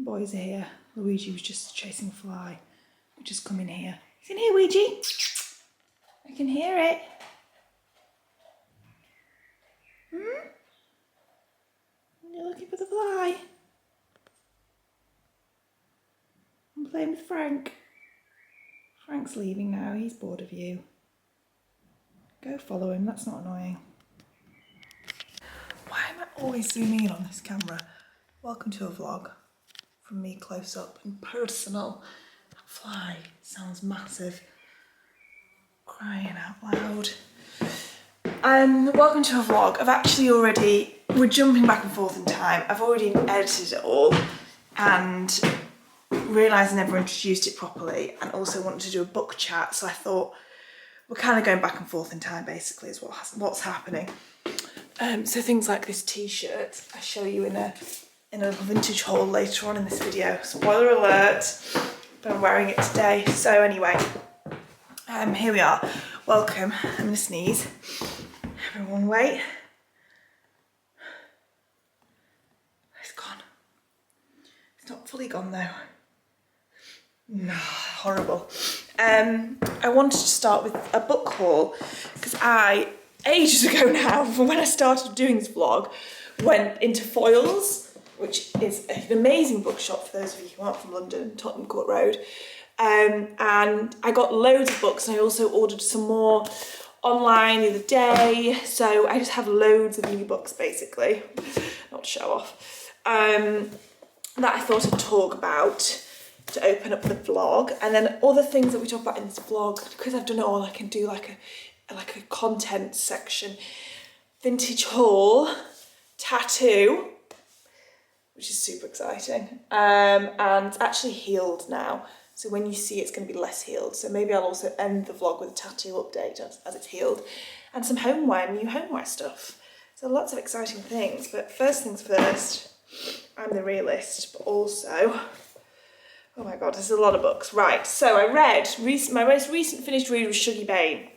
Boys are here. Luigi was just chasing a fly. We just come in here. He's in here, Luigi. I can hear it. You're looking for the fly. I'm playing with Frank. Frank's leaving now. He's bored of you. Go follow him. That's not annoying. Why am I always zooming in on this camera? Welcome to a vlog from me close up and personal. That fly sounds massive. Crying out loud. Welcome to a vlog. We're jumping back and forth in time. I've already edited it all and realised I never introduced it properly, and also wanted to do a book chat, so I thought we're kind of going back and forth in time basically is what's happening. So things like this t-shirt I show you in a vintage haul later on in this video. Spoiler alert, but I'm wearing it today. So anyway, here we are. Welcome. I'm gonna sneeze. Everyone wait. It's gone. It's not fully gone though. No, horrible. I wanted to start with a book haul because ages ago now, when I started doing this vlog, went into Foyles, which is an amazing bookshop for those of you who aren't from London, Tottenham Court Road. And I got loads of books, and I also ordered some more online the other day. So I just have loads of new books basically, not to show off, that I thought I'd talk about to open up the vlog. And then other things that we talk about in this vlog, because I've done it all, I can do like a content section. Vintage haul, tattoo, which is super exciting, and it's actually healed now. So when you see it's going to be less healed. So maybe I'll also end the vlog with a tattoo update as it's healed. And some homeware, new homeware stuff. So lots of exciting things. But first things first, I'm the realist, but also, oh my God, there's a lot of books. Right, so I read, my most recent finished read was Shuggie Bain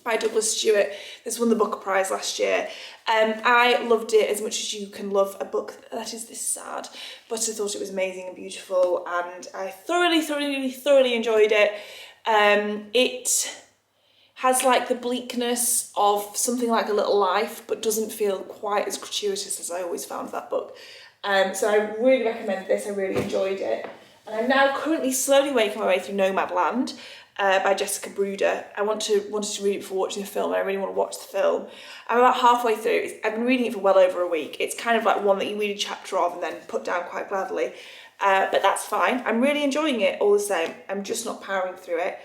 by Douglas Stewart. This won the Booker Prize last year. I loved it as much as you can love a book that is this sad, but I thought it was amazing and beautiful, and I thoroughly enjoyed it. It has like the bleakness of something like A Little Life, but doesn't feel quite as gratuitous as I always found that book. So I really recommend this. I really enjoyed it. And I'm now currently slowly making my way through Nomadland, by Jessica Bruder. I wanted to read it before watching the film, and I really want to watch the film. I'm about halfway through. I've been reading it for well over a week. It's kind of like one that you read a chapter of and then put down quite gladly, but that's fine. I'm really enjoying it all the same. I'm just not powering through it.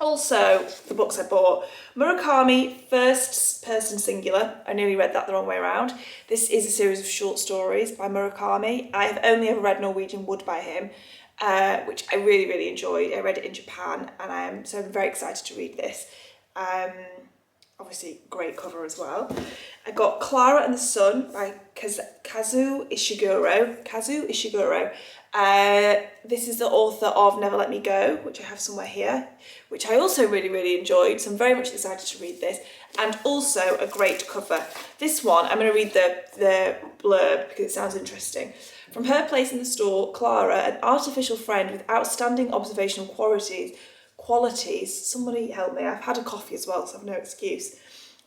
Also, the books I bought, Murakami, first person singular. I nearly read that the wrong way around. This is a series of short stories by Murakami. I have only ever read Norwegian Wood by him, which I really enjoyed. I read it in Japan, and I'm very excited to read this. Obviously great cover as well. I got Clara and the Sun by Kazuo Ishiguro. This is the author of Never Let Me Go, which I have somewhere here, which I also really enjoyed, so I'm very much excited to read this. And also a great cover. This one, I'm going to read the blurb because it sounds interesting. From her place in the store, Clara, an artificial friend with outstanding observational qualities, somebody help me, I've had a coffee as well, so I've no excuse,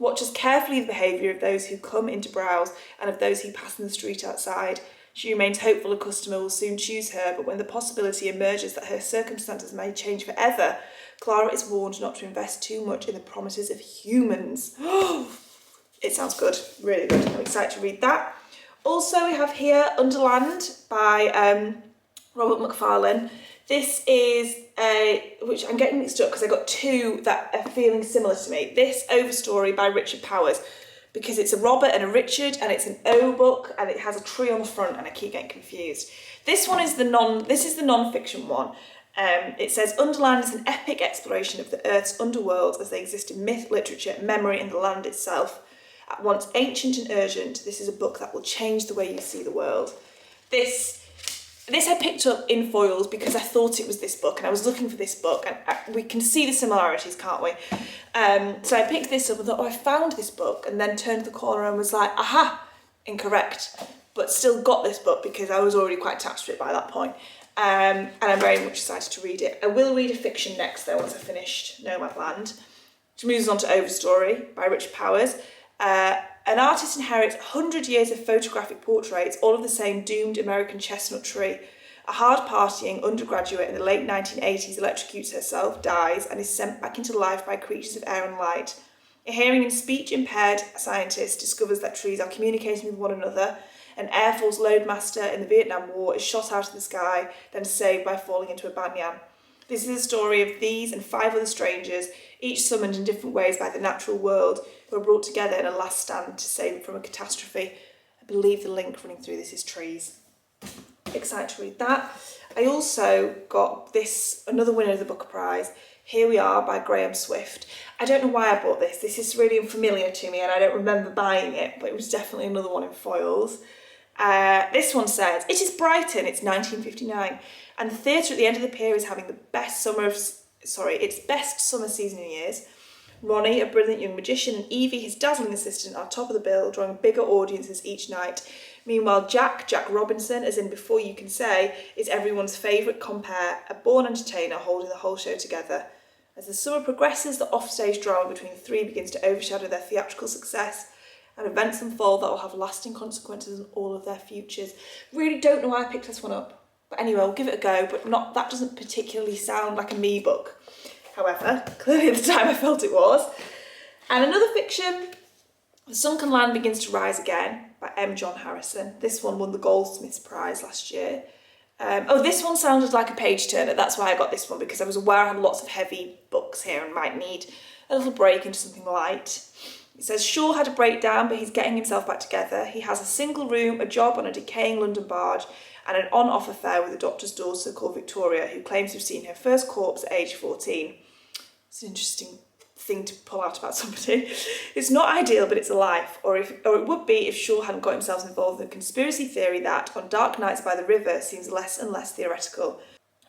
watches carefully the behaviour of those who come in to browse and of those who pass in the street outside. She remains hopeful a customer will soon choose her, but when the possibility emerges that her circumstances may change forever, Clara is warned not to invest too much in the promises of humans. It sounds good, really good. I'm excited to read that. Also, we have here Underland by Robert Macfarlane. This is which I'm getting mixed up because I got two that are feeling similar to me. This Overstory by Richard Powers, because it's a Robert and a Richard, and it's an O book, and it has a tree on the front, and I keep getting confused. This is the non-fiction one. It says, Underland is an epic exploration of the Earth's underworld as they exist in myth, literature, memory, and the land itself. At once ancient and urgent, this is a book that will change the way you see the world. This I picked up in Foyles because I thought it was this book, and I was looking for this book, and we can see the similarities, can't we? So I picked this up and thought, oh, I found this book, and then turned the corner and was like, aha, incorrect. but still got this book because I was already quite attached to it by that point. And I'm very much excited to read it. I will read a fiction next though once I've finished Nomadland, which moves on to Overstory by Richard Powers. An artist inherits 100 years of photographic portraits, all of the same doomed American chestnut tree. A hard-partying undergraduate in the late 1980s electrocutes herself, dies, and is sent back into life by creatures of air and light. A hearing and speech-impaired scientist discovers that trees are communicating with one another. An Air Force loadmaster in the Vietnam War is shot out of the sky, then saved by falling into a banyan. This is the story of these and 5 other strangers, each summoned in different ways by the natural world, who are brought together in a last stand to save it from a catastrophe. I believe the link running through this is trees. Excited to read that. I also got this, another winner of the Booker Prize, Here We Are by Graham Swift. I don't know why I bought this. This is really unfamiliar to me and I don't remember buying it, but it was definitely another one in foils. This one says, it is Brighton, it's 1959, and the theatre at the end of the pier is having its best summer season in years. Ronnie, a brilliant young magician, and Evie, his dazzling assistant, are top of the bill, drawing bigger audiences each night. Meanwhile, Jack Robinson, as in Before You Can Say, is everyone's favourite compere, a born entertainer holding the whole show together. As the summer progresses, the offstage drama between the three begins to overshadow their theatrical success, and events unfold that will have lasting consequences on all of their futures. Really don't know why I picked this one up. But anyway, I'll give it a go, but that doesn't particularly sound like a me book. However, clearly at the time I felt it was. And another fiction, The Sunken Land Begins to Rise Again by M. John Harrison. This one won the Goldsmiths Prize last year. This one sounded like a page turner. That's why I got this one, because I was aware I had lots of heavy books here and might need a little break into something light. It says, Shaw had a breakdown, but he's getting himself back together. He has a single room, a job on a decaying London barge, and an on-off affair with a doctor's daughter called Victoria, who claims to have seen her first corpse at age 14. It's an interesting thing to pull out about somebody. It's not ideal, but it's a life. Or it would be if Shaw hadn't got himself involved in a conspiracy theory that, on dark nights by the river, seems less and less theoretical.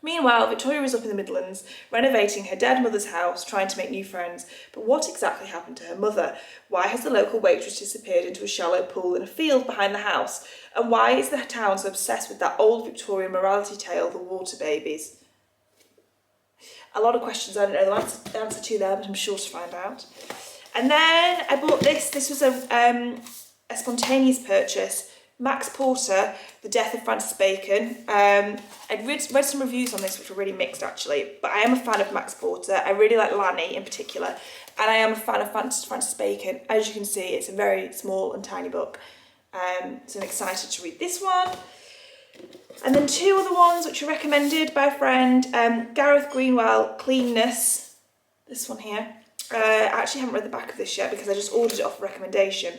Meanwhile, Victoria is up in the Midlands, renovating her dead mother's house, trying to make new friends. But what exactly happened to her mother? Why has the local waitress disappeared into a shallow pool in a field behind the house? And why is the town so obsessed with that old Victorian morality tale, The Water Babies? A lot of questions I don't know the answer to there, but I'm sure to find out. And then I bought this. This was a spontaneous purchase. Max Porter, The Death of Francis Bacon. I'd read some reviews on this which were really mixed actually, but I am a fan of Max Porter. I really like Lanny in particular, and I am a fan of Francis Bacon. As you can see, it's a very small and tiny book, so I'm excited to read this one. And then 2 other ones which are recommended by a friend. Gareth Greenwell, Cleanness, this one here. I actually haven't read the back of this yet because I just ordered it off recommendation.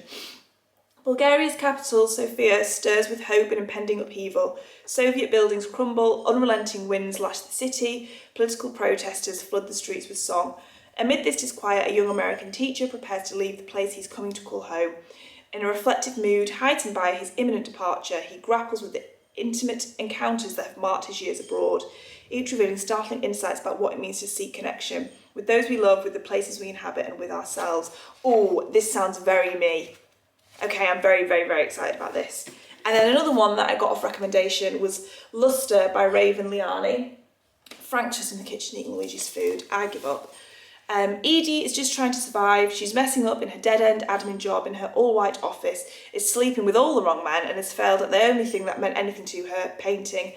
Bulgaria's capital, Sofia, stirs with hope and impending upheaval. Soviet buildings crumble, unrelenting winds lash the city, political protesters flood the streets with song. Amid this disquiet, a young American teacher prepares to leave the place he's coming to call home. In a reflective mood, heightened by his imminent departure, he grapples with the intimate encounters that have marked his years abroad, each revealing startling insights about what it means to seek connection with those we love, with the places we inhabit, and with ourselves. Oh, this sounds very me. Okay, I'm very, very, very excited about this. And then another one that I got off recommendation was Luster by Raven Liani. Frank's just in the kitchen eating Luigi's food. I give up. Edie is just trying to survive. She's messing up in her dead-end admin job in her all-white office, is sleeping with all the wrong men, and has failed at the only thing that meant anything to her, painting.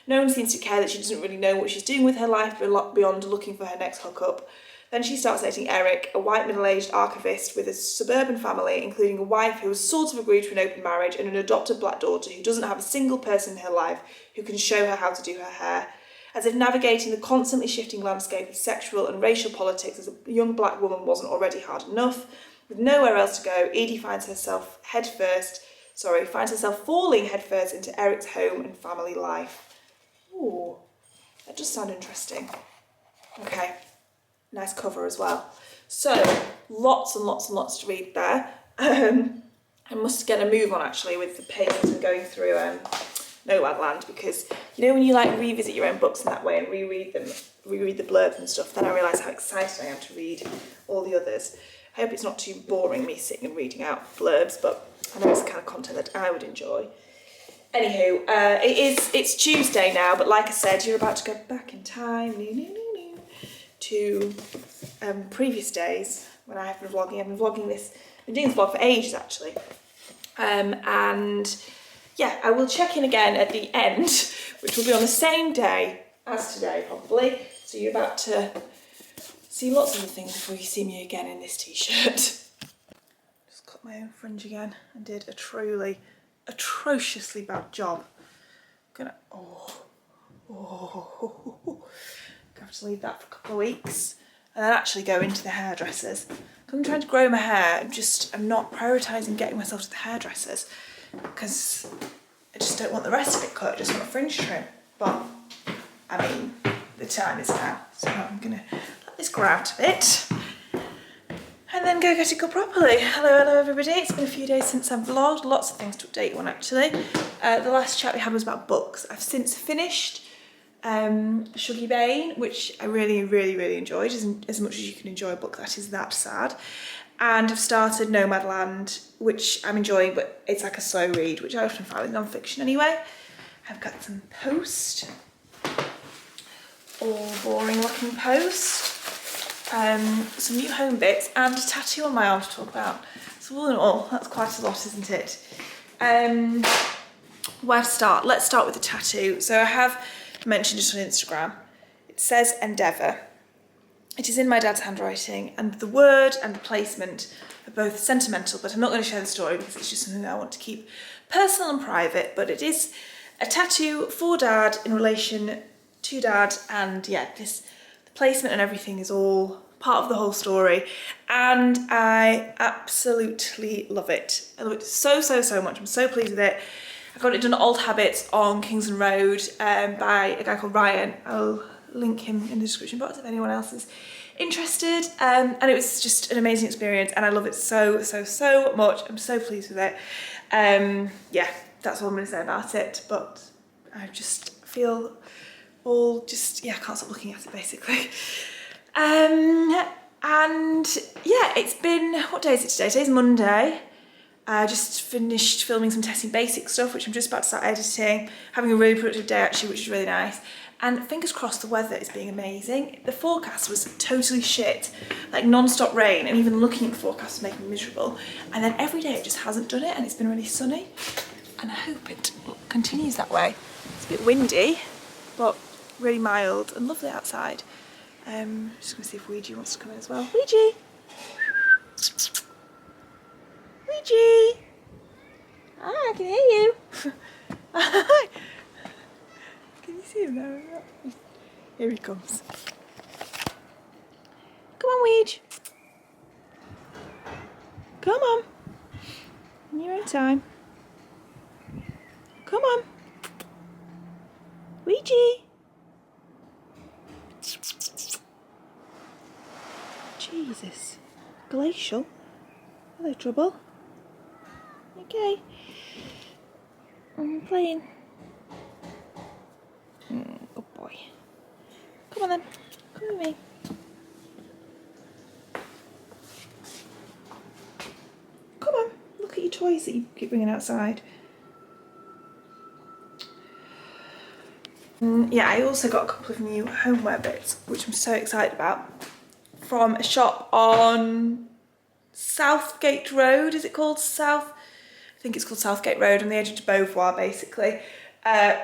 No one seems to care that she doesn't really know what she's doing with her life beyond looking for her next hookup. Then she starts dating Eric, a white middle-aged archivist with a suburban family, including a wife who has sort of agreed to an open marriage and an adopted black daughter who doesn't have a single person in her life who can show her how to do her hair. As if navigating the constantly shifting landscape of sexual and racial politics as a young black woman wasn't already hard enough, with nowhere else to go, Edie finds herself falling headfirst into Eric's home and family life. Ooh, that does sound interesting. Okay. Nice cover as well. So, lots and lots and lots to read there. I must get a move on actually with the pace I'm going through Nomadland, because you know when you like revisit your own books in that way and reread the blurbs and stuff, then I realise how excited I am to read all the others. I hope it's not too boring me sitting and reading out blurbs, but I know it's the kind of content that I would enjoy. Anywho, it's Tuesday now, but like I said, you're about to go back in time to previous days when I have been vlogging. I've been vlogging this, I've been doing this vlog for ages actually. And yeah, I will check in again at the end, which will be on the same day as today probably. So you're about to see lots of the things before you see me again in this t-shirt. Just cut my own fringe again and did a truly atrociously bad job. Gonna have to leave that for a couple of weeks and then actually go into the hairdressers. I'm trying to grow my hair. I'm not prioritising getting myself to the hairdressers because I just don't want the rest of it cut. I just want a fringe trim. But I mean, the time is now, so I'm gonna let this grow out a bit and then go get it cut properly. Hello everybody. It's been a few days since I've vlogged. Lots of things to update you on actually. The last chat we had was about books. I've since finished Shuggy Bane, which I really enjoyed, as much as you can enjoy a book that is that sad. And I've started Nomadland, which I'm enjoying, but it's like a slow read, which I often find with non-fiction anyway. I've got some post, all boring looking post, some new home bits, and a tattoo on my arm to talk about. So all in all, that's quite a lot, isn't it? Where to start? Let's start with the tattoo. So I have mentioned it on Instagram. It says Endeavour. It is in my dad's handwriting, and the word and the placement are both sentimental, but I'm not going to share the story because it's just something that I want to keep personal and private. But it is a tattoo for Dad in relation to Dad, and yeah, the placement and everything is all part of the whole story, and I absolutely love it. I love it so much. I'm so pleased with it. I got it done at Old Habits on Kingston Road by a guy called Ryan. I'll link him in the description box if anyone else is interested. And it was just an amazing experience, and I love it so much. I'm so pleased with it. Yeah, that's all I'm going to say about it. But I just feel I can't stop looking at it basically. And yeah, it's been, what day is it today? Today's Monday. I just finished filming some Testing Basic stuff, which I'm just about to start editing. Having a really productive day actually, which is really nice. And fingers crossed the weather is being amazing. The forecast was totally shit, like non-stop rain, and even looking at the forecast was making me miserable. And then every day it just hasn't done it, and it's been really sunny. And I hope it continues that way. It's a bit windy, but really mild and lovely outside. Just gonna see if Ouija wants to come in as well. Ouija! Ouija! Hi, I can hear you. Hi. Can you see him now? Here he comes. Come on, Ouija. Come on. In your own time. Come on. Ouija. Jesus. Glacial. Hello, Trouble. Okay. I'm playing. Good boy. Come on then. Come with me. Come on. Look at your toys that you keep bringing outside. Yeah, I also got a couple of new homeware bits, which I'm so excited about, from a shop on Southgate Road. Is it called I think it's called Southgate Road, on the edge of Beauvoir basically,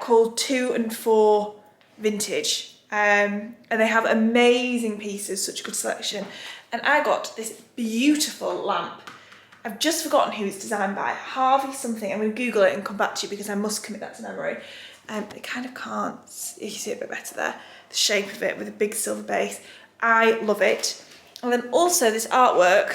called 2 and 4 Vintage. And they have amazing pieces, such a good selection. And I got this beautiful lamp. I've just forgotten who it's designed by, Harvey something. I'm going to Google it and come back to you because I must commit that to memory. It kind of can't, you can see it a bit better there, the shape of it with a big silver base. I love it. And then also this artwork,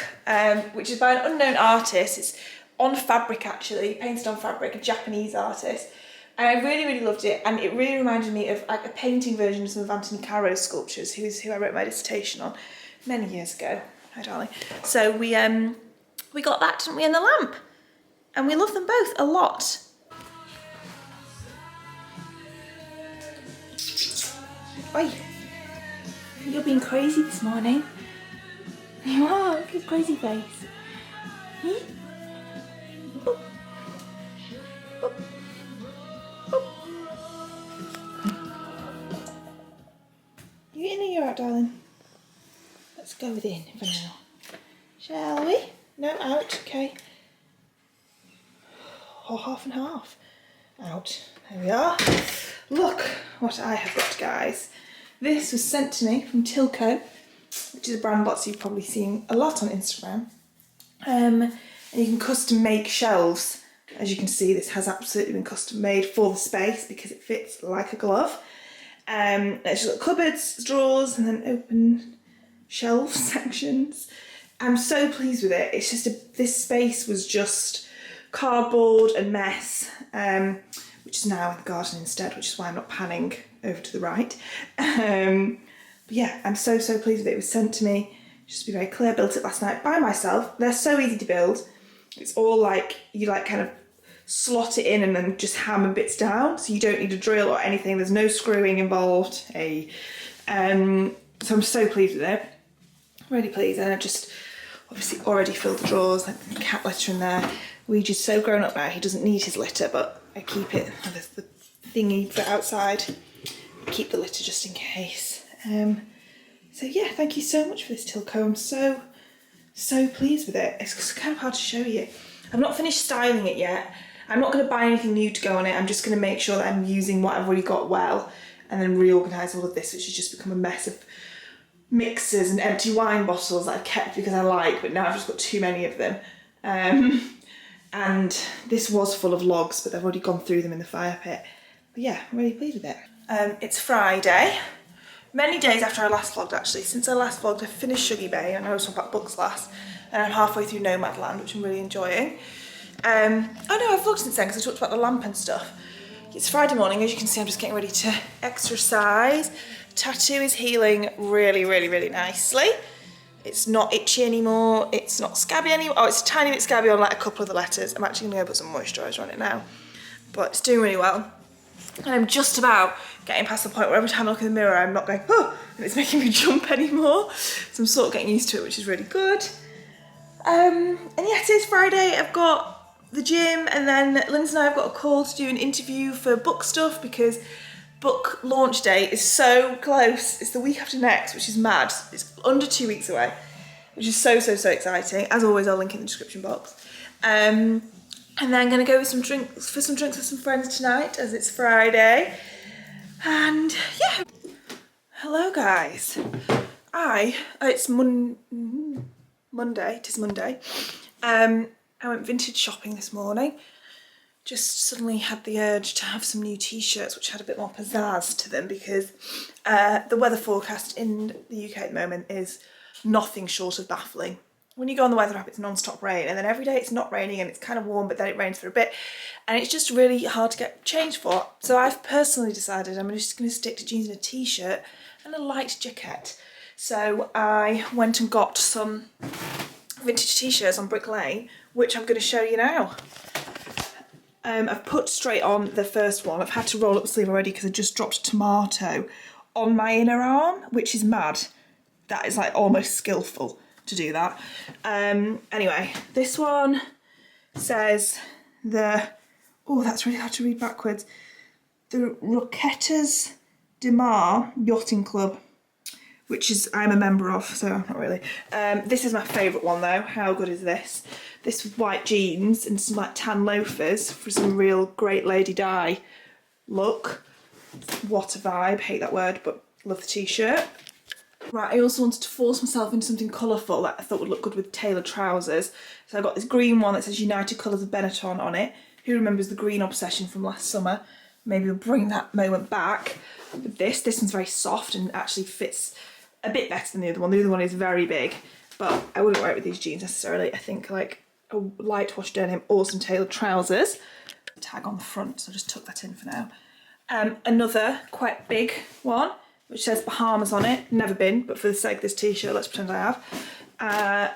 which is by an unknown artist. It's on fabric actually, painted on fabric, a Japanese artist. And I really loved it, and it really reminded me of like a painting version of some of Anthony Caro's sculptures, who I wrote my dissertation on many years ago. Hi darling. So we got that, didn't we, in the lamp? And we love them both a lot. Oi, you're being crazy this morning. You are, look at your crazy face. Hmm? Boop. Boop. out, darling? Let's go within for now. Shall we? No, out, okay. Or half and half. Out. There we are. Look what I have got, guys. This was sent to me from Tylko, which is a brand lots you've probably seen a lot on Instagram. And you can custom make shelves. As you can see, this has absolutely been custom made for the space because it fits like a glove. It's just got cupboards, drawers, and then open shelf sections. I'm so pleased with it. It's just this space was just cardboard and mess, which is now in the garden instead, which is why I'm not panning over to the right. But yeah, I'm so pleased with it. It was sent to me, just to be very clear, I built it last night by myself. They're so easy to build. It's all like, you like kind of slot it in and then just hammer bits down, so you don't need a drill or anything. There's no screwing involved. So I'm so pleased with it. Really pleased. And I just obviously already filled the drawers, like the cat litter in there. Ouija's so grown up now, he doesn't need his litter, but I keep it, there's the thingy for outside. I keep the litter just in case. So yeah, thank you so much for this, Tylko. I'm so pleased with it. It's kind of hard to show you. I've not finished styling it yet. I'm not going to buy anything new to go on it. I'm just going to make sure that I'm using what I've already got well, and then reorganise all of this, which has just become a mess of mixers and empty wine bottles that I've kept because I like, but now I've just got too many of them. And this was full of logs, but I've already gone through them in the fire pit. But yeah, I'm really pleased with it. It's Friday. Many days after I last vlogged, actually. Since I last vlogged, I finished Shuggy Bay, and I was talking about books last, and I'm halfway through Nomadland, which I'm really enjoying. Oh no, I've vlogged since then because I talked about the lamp and stuff. It's Friday morning. As you can see, I'm just getting ready to exercise. Tattoo is healing really nicely. It's not itchy anymore. It's not scabby anymore. Oh, it's a tiny bit scabby on like a couple of the letters. I'm actually gonna go put some moisturiser on it now. But it's doing really well. And I'm just about getting past the point where every time I look in the mirror, I'm not going, oh, and it's making me jump anymore. So I'm sort of getting used to it, which is really good. And yeah, today's Friday. I've got the gym, and then Lindsay and I have got a call to do an interview for book stuff because book launch day is so close. It's the week after next, which is mad. It's under 2 weeks away, which is so exciting. As always, I'll link in the description box. And then I'm gonna go with some drinks with some friends tonight, as it's Friday. And yeah. Hello guys. It's Monday, it is Monday. I went vintage shopping this morning. Just suddenly had the urge to have some new t-shirts which had a bit more pizzazz to them because the weather forecast in the UK at the moment is nothing short of baffling. When you go on the weather app, it's non-stop rain, and then every day it's not raining and it's kind of warm, but then it rains for a bit, and it's just really hard to get changed for. So I've personally decided I'm just going to stick to jeans and a t-shirt and a light jacket. So I went and got some vintage t-shirts on Brick Lane, which I'm going to show you now. I've put straight on the first one. I've had to roll up the sleeve already because I just dropped a tomato on my inner arm, which is mad. That is like almost skillful to do that. Anyway, this one says that's really hard to read backwards. The Roquetas de Mar Yachting Club, which is I'm a member of, so not really. This is my favourite one though. How good is this? This with white jeans and some like tan loafers for some real great lady dye look. What a vibe, hate that word, but love the t-shirt. Right, I also wanted to force myself into something colourful that I thought would look good with tailored trousers. So I got this green one that says United Colours of Benetton on it. Who remembers the green obsession from last summer? Maybe we'll bring that moment back with this. This one's very soft and actually fits a bit better than the other one. The other one is very big, but I wouldn't wear it with these jeans necessarily. I think like a light wash denim or some tailored trousers. Tag on the front, so I just tuck that in for now. Another quite big one, which says Bahamas on it. Never been, but for the sake of this t-shirt, let's pretend I have.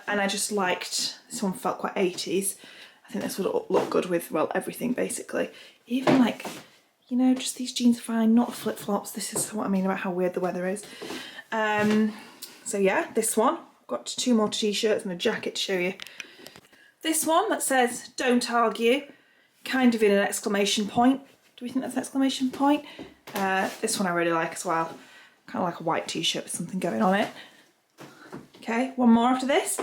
And I just liked, this one felt quite 80s. I think this would look good with, well, everything basically. Even like, you know, just these jeans are fine, not flip-flops. This is what I mean about how weird the weather is. So yeah, this one. I've got 2 more t-shirts and a jacket to show you. This one that says, don't argue, kind of in an exclamation point. Do we think that's an exclamation point? This one I really like as well. Kind of like a white t-shirt with something going on it. Okay, one more after this.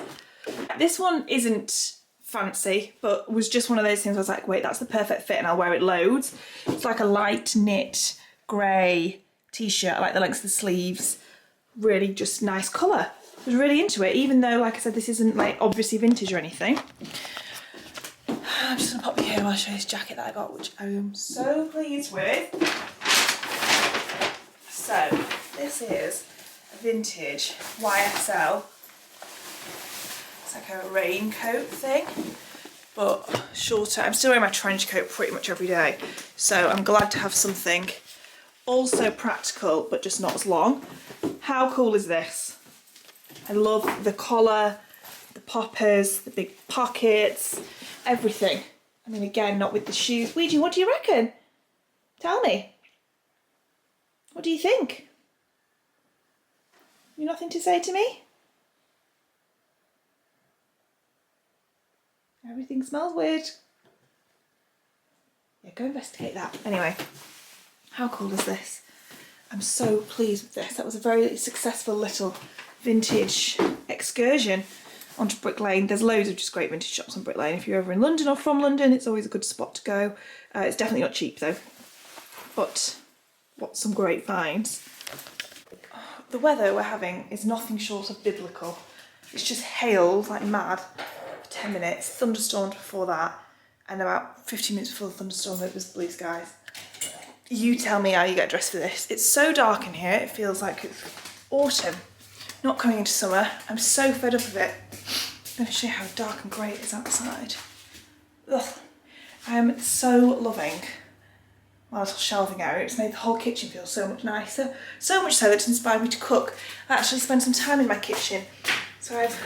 This one isn't fancy, but was just one of those things I was like, wait, that's the perfect fit and I'll wear it loads. It's like a light knit grey t-shirt. I like the lengths of the sleeves. Really just nice colour. I was really into it, even though, like I said, this isn't like obviously vintage or anything. I'm just gonna pop you here while I show you this jacket that I got, which I am so pleased with. So this is a vintage YSL. It's like a raincoat thing, but shorter. I'm still wearing my trench coat pretty much every day, so I'm glad to have something also practical, but just not as long. How cool is this? I love the collar, the poppers, the big pockets, everything. I mean, again, not with the shoes. Ouija, what do you reckon? Tell me. What do you think? You nothing to say to me? Everything smells weird. Yeah, go investigate that. Anyway, how cool is this? I'm so pleased with this. That was a very successful little vintage excursion onto Brick Lane. There's loads of just great vintage shops on Brick Lane. If you're ever in London or from London, it's always a good spot to go. It's definitely not cheap though, but what some great finds. The weather we're having is nothing short of biblical. It's just hailed like mad for 10 minutes, thunderstormed before that, and about 15 minutes before the thunderstorm it was blue skies. You tell me how you get dressed for this. It's so dark in here, it feels like it's autumn, not coming into summer. I'm so fed up of it. I'm going to show you how dark and grey it is outside. Ugh. I'm so loving my little shelving area. It's made the whole kitchen feel so much nicer. So much so that it's inspired me to cook. I actually spent some time in my kitchen. So I've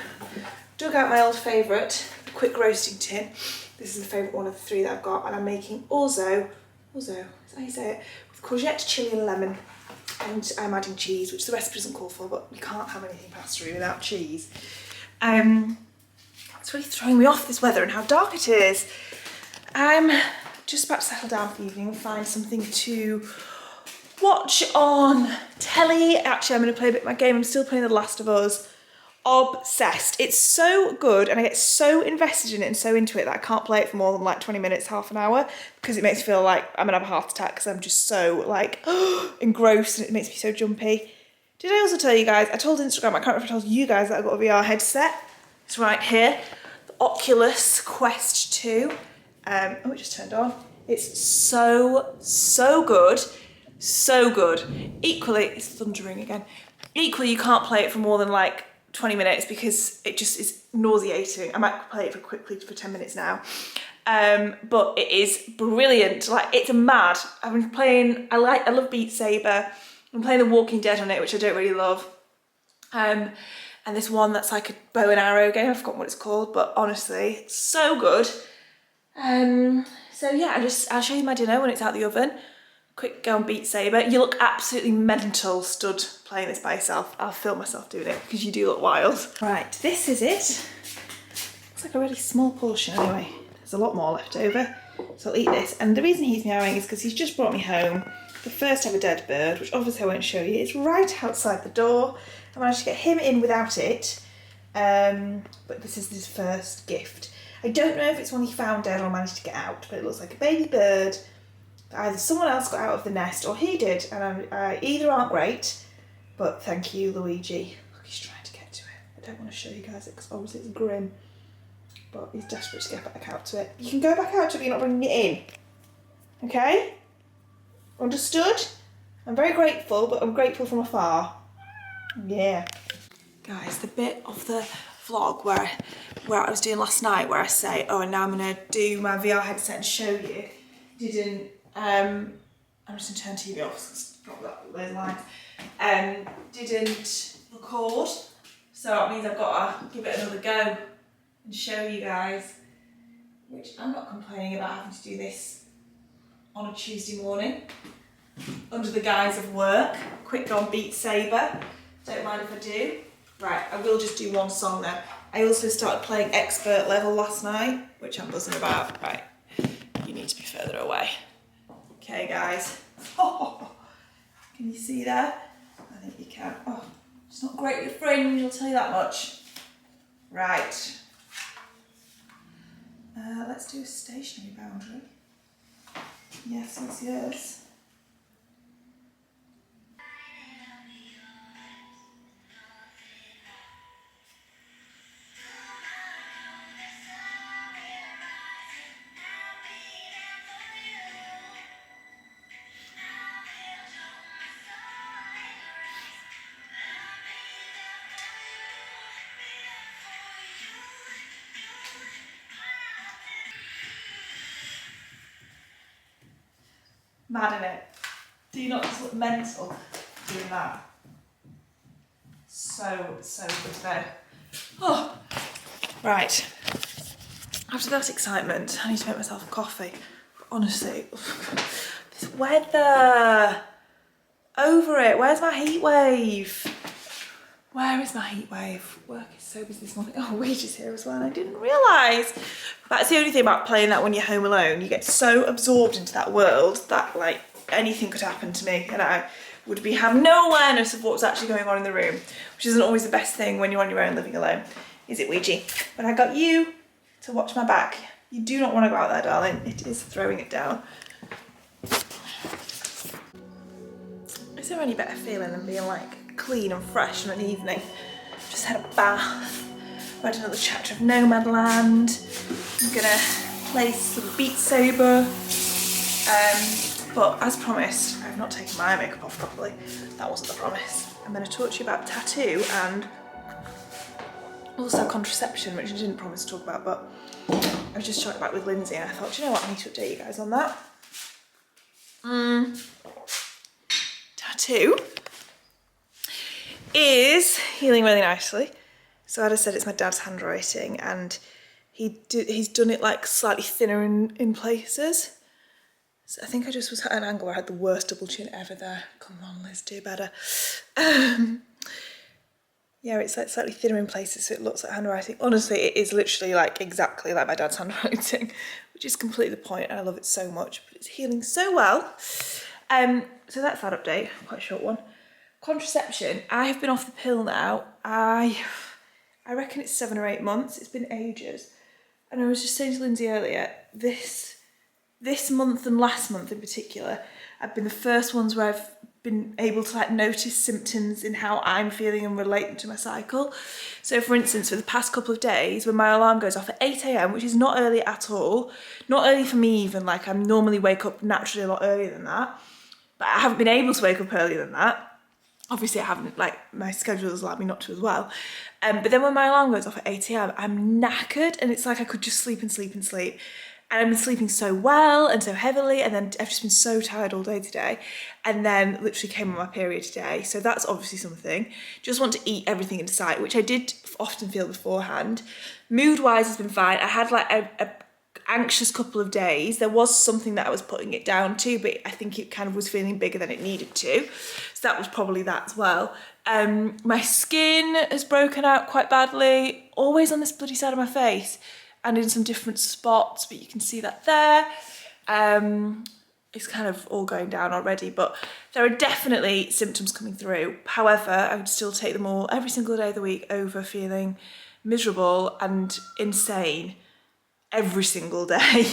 dug out my old favourite, the quick roasting tin. This is the favourite one of the three that I've got, and I'm making orzo, is that how you say it? With courgette, chilli and lemon. And I'm adding cheese, which the recipe doesn't call for, but you can't have anything pasta without cheese. It's really throwing me off, this weather and how dark it is. I'm just about to settle down for the evening and find something to watch on telly. Actually, I'm going to play a bit of my game. I'm still playing The Last of Us. Obsessed. It's so good and I get so invested in it and so into it that I can't play it for more than like 20 minutes, half an hour, because it makes me feel like I'm gonna have a heart attack because I'm just so like engrossed and it makes me so jumpy. Did I also tell you guys, I told Instagram, I can't remember if I told you guys that I got a VR headset. It's right here, the Oculus Quest 2. Oh, it just turned on. It's so good, so good. Equally, it's thundering again. Equally, you can't play it for more than like 20 minutes because it just is nauseating. I might play it quickly for 10 minutes now. But it is brilliant. Like, it's mad. I've been playing, I love Beat Saber. I'm playing The Walking Dead on it, which I don't really love. And this one that's like a bow and arrow game, I've forgotten what it's called, but honestly, it's so good. So yeah, I'll show you my dinner when it's out the oven. Quick go and Beat Saber. You look absolutely mental stood playing this by yourself. I'll film myself doing it because you do look wild. Right, this is it. Looks like a really small portion anyway. There's a lot more left over. So I'll eat this. And the reason he's meowing is because he's just brought me home the first ever dead bird, which obviously I won't show you. It's right outside the door. I managed to get him in without it. But this is his first gift. I don't know if it's one he found dead or managed to get out, but it looks like a baby bird. Either someone else got out of the nest or he did, and either aren't great, but thank you, Luigi. Look, he's trying to get to it. I don't want to show you guys it because obviously it's grim, but he's desperate to get back out to it. You can go back out to it, but you're not bringing it in. Okay? Understood? I'm very grateful, but I'm grateful from afar. Yeah. Guys, the bit of the vlog where I was doing last night where I say, oh, and now I'm going to do my VR headset and show you, didn't... I'm just going to turn TV off because it's not those lines. Didn't record, so that means I've got to give it another go and show you guys, which I'm not complaining about having to do this on a Tuesday morning under the guise of work. Quick on Beat Saber, don't mind if I do. Right, I will just do one song then. I also started playing expert level last night, which I'm buzzing about. Right, you need to be further away. Okay guys, oh, can you see that? I think can. Oh, it's not great with fringe, I'll tell you that much. Right. Let's do a stationary boundary. Yes, yes. Mad in it. Do you not just look mental doing that? So good today. Oh, right. After that excitement, I need to make myself a coffee. But honestly, this weather. Over it. Where's my heat wave? Where is my heat wave? Work is so busy this morning. Oh, Ouija's here as well, and I didn't realise. That's the only thing about playing that when you're home alone. You get so absorbed into that world that like anything could happen to me and I would have no awareness of what's actually going on in the room, which isn't always the best thing when you're on your own living alone. Is it, Ouija? But I got you to watch my back. You do not want to go out there, darling. It is throwing it down. Is there any better feeling than being like clean and fresh in an evening? Just had a bath, read another chapter of Nomadland. I'm gonna play some Beat Saber. But as promised, I've not taken my makeup off properly. That wasn't the promise. I'm gonna talk to you about tattoo and also contraception, which I didn't promise to talk about, but I was just talking about with Lindsay and I thought, do you know what, I need to update you guys on that. Tattoo is healing really nicely. So as I said, it's my dad's handwriting and he's done it like slightly thinner in places. So I think I just was at an angle where I had the worst double chin ever there. Come on, Liz, do better. Yeah, it's like slightly thinner in places so it looks like handwriting. Honestly, it is literally like exactly like my dad's handwriting, which is completely the point and I love it so much, but it's healing so well. So that's that update, quite a short one. Contraception, I have been off the pill now. I reckon it's 7 or 8 months. It's been ages. And I was just saying to Lindsay earlier, this month and last month in particular, have been the first ones where I've been able to like notice symptoms in how I'm feeling and relate them to my cycle. So for instance, for the past couple of days, when my alarm goes off at 8 AM, which is not early at all, not early for me even, like I normally wake up naturally a lot earlier than that, but I haven't been able to wake up earlier than that. Obviously I haven't, like my schedule has allowed me not to as well. But then when my alarm goes off at 8 AM, I'm knackered and it's like I could just sleep and sleep and sleep. And I've been sleeping so well and so heavily, and then I've just been so tired all day today, and then literally came on my period today. So that's obviously something. Just want to eat everything in sight, which I did often feel beforehand. Mood-wise has been fine. I had like a anxious couple of days. There was something that I was putting it down to, but I think it kind of was feeling bigger than it needed to. So that was probably that as well. My skin has broken out quite badly, always on this bloody side of my face. And in some different spots, but you can see that there. It's kind of all going down already, but there are definitely symptoms coming through. However, I would still take them all every single day of the week over feeling miserable and insane every single day.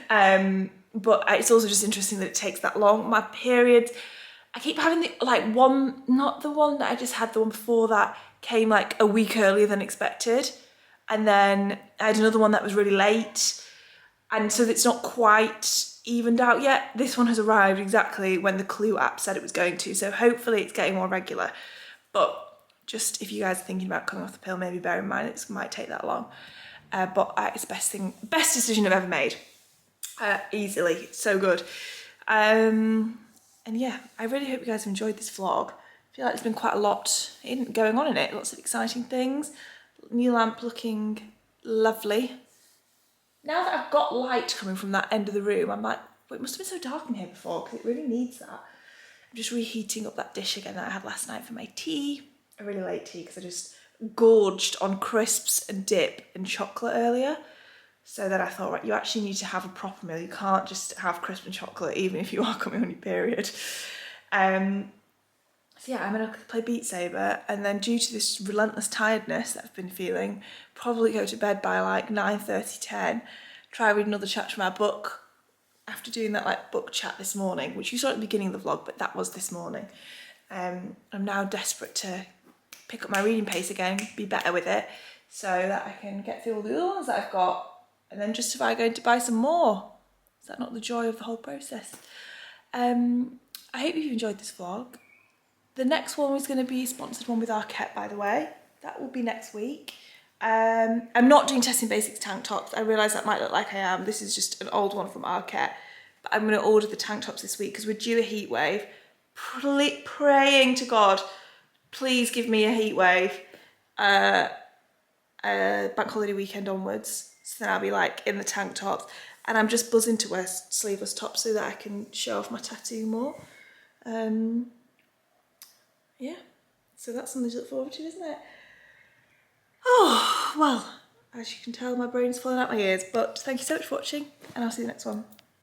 But it's also just interesting that it takes that long. My period, I keep having the like one, not the one that I just had, the one before that came like a week earlier than expected. And then I had another one that was really late. And so it's not quite evened out yet. This one has arrived exactly when the Clue app said it was going to. So hopefully it's getting more regular. But just if you guys are thinking about coming off the pill, maybe bear in mind it might take that long. But it's the best decision I've ever made. Easily, so good. And yeah, I really hope you guys have enjoyed this vlog. I feel like there's been quite a lot going on in it. Lots of exciting things. New lamp looking lovely. Now that I've got light coming from that end of the room, I'm like, well, it must have been so dark in here before because it really needs that. I'm just reheating up that dish again that I had last night for my tea. A really late tea because I just gorged on crisps and dip and chocolate earlier. So then I thought, right, you actually need to have a proper meal. You can't just have crisp and chocolate even if you are coming on your period. So yeah, I'm gonna play Beat Saber, and then due to this relentless tiredness that I've been feeling, probably go to bed by like 9:30, 10, try read another chapter from our book after doing that like book chat this morning, which you saw at the beginning of the vlog, but that was this morning. I'm now desperate to pick up my reading pace again, be better with it, so that I can get through all the other ones that I've got and then justify going to buy some more. Is that not the joy of the whole process? I hope you've enjoyed this vlog. The next one was going to be a sponsored one with Arquette, by the way. That will be next week. I'm not doing Testing Basics tank tops. I realise that might look like I am. This is just an old one from Arquette. But I'm going to order the tank tops this week because we're due a heat wave. Praying to God, please give me a heat wave. Bank holiday weekend onwards. So then I'll be like in the tank tops. And I'm just buzzing to wear sleeveless tops so that I can show off my tattoo more. Yeah, so that's something to look forward to, isn't it? Oh, well, as you can tell, my brain's falling out my ears, but thank you so much for watching, and I'll see you next one.